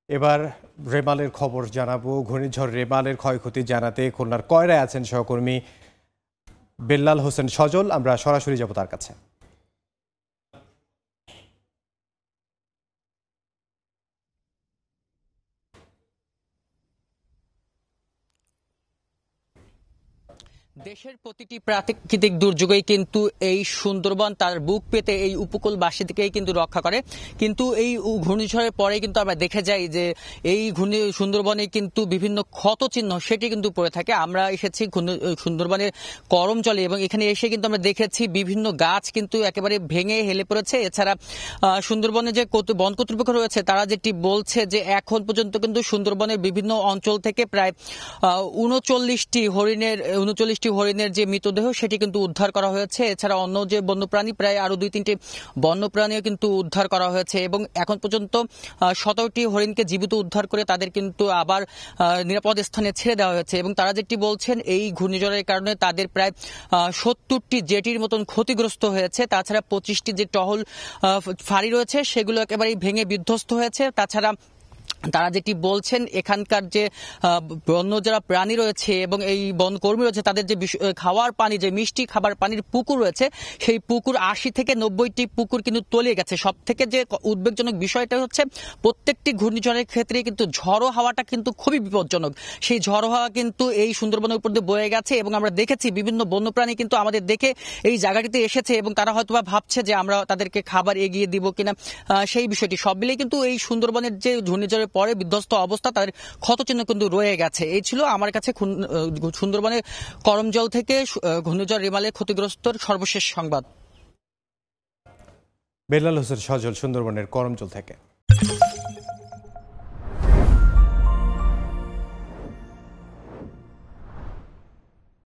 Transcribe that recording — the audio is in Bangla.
এবার রেমালের খবর জানাবো। ঘূর্ণিঝড় রেমালের ক্ষয়ক্ষতি জানাতে খুলনার কয়রায় আছেন সহকর্মী বেল্লাল হোসেন সজল। আমরা সরাসরি যাব তার কাছে। দেশের প্রতিটি প্রাকৃতিক দুর্যোগেই কিন্তু এই সুন্দরবন তার বুক পেতে এই উপকূলবাসীদেরকেই কিন্তু রক্ষা করে, কিন্তু এই ঘূর্ণিঝড়ের পরে কিন্তু আমরা দেখে যাই যে এই সুন্দরবনে কিন্তু বিভিন্ন ক্ষত চিহ্ন সেটি কিন্তু পড়ে থাকে। আমরা এসেছি সুন্দরবনের করমজলে এবং এখানে এসে কিন্তু আমরা দেখেছি বিভিন্ন গাছ কিন্তু একেবারে ভেঙে হেলে পড়েছে। এছাড়া সুন্দরবনে যে বন কর্তৃপক্ষ রয়েছে তারা যেটি বলছে যে এখন পর্যন্ত কিন্তু সুন্দরবনের বিভিন্ন অঞ্চল থেকে প্রায় 39টি হরিণের যে মৃতদেহ সেটি কিন্তু উদ্ধার করা হয়েছে। এছাড়া অন্য যে বন্যপ্রাণী প্রায় আরো 2-3টি বন্যপ্রাণীও কিন্তু উদ্ধার করা হয়েছে এবং এখন পর্যন্ত 17টি হরিণকে জীবিত উদ্ধার করে তাদের কিন্তু আবার নিরাপদ স্থানে ছেড়ে দেওয়া হয়েছে এবং তারা যেটি বলছেন এই ঘূর্ণিঝড়ের কারণে তাদের প্রায় 70টি জেটির মতন ক্ষতিগ্রস্ত হয়েছে। তাছাড়া 25টি যে টহল ফাঁড়ি রয়েছে সেগুলো একেবারেই ভেঙে বিধ্বস্ত হয়েছে। তাছাড়া তারা যেটি বলছেন এখানকার যে বন্য যারা প্রাণী রয়েছে এবং এই বনকর্মী রয়েছে তাদের যে খাওয়ার পানি, যে মিষ্টি খাবার পানির পুকুর রয়েছে সেই পুকুর 80 থেকে 90টি পুকুর কিন্তু তলিয়ে গেছে। সব থেকে যে উদ্বেগজনক বিষয়টা হচ্ছে প্রত্যেকটি ঘূর্ণিঝড়ের ক্ষেত্রে কিন্তু ঝড়ো হাওয়াটা কিন্তু খুবই বিপজ্জনক। সেই ঝড়ো হাওয়া কিন্তু এই সুন্দরবনের উপর দিয়ে বয়ে গেছে এবং আমরা দেখেছি বিভিন্ন বন্যপ্রাণী কিন্তু আমাদের দেখে এই জায়গাটিতে এসেছে এবং তারা হয়তোবা ভাবছে যে আমরা তাদেরকে খাবার এগিয়ে দিব কিনা, সেই বিষয়টি সব মিলিয়ে কিন্তু এই সুন্দরবনের যে ঘূর্ণিঝড়ের পরে বিধ্বস্ত অবস্থা তাদের ক্ষতচিহ্ন কিন্তু রয়ে গেছে। এই ছিল আমার কাছে সুন্দরবনের করমজল থেকে ঘূর্ণিঝড় রেমালের ক্ষতিগ্রস্ত সর্বশেষ সংবাদ। বেল্লাল হোসেন সজল সুন্দরবনের করমজল থেকে।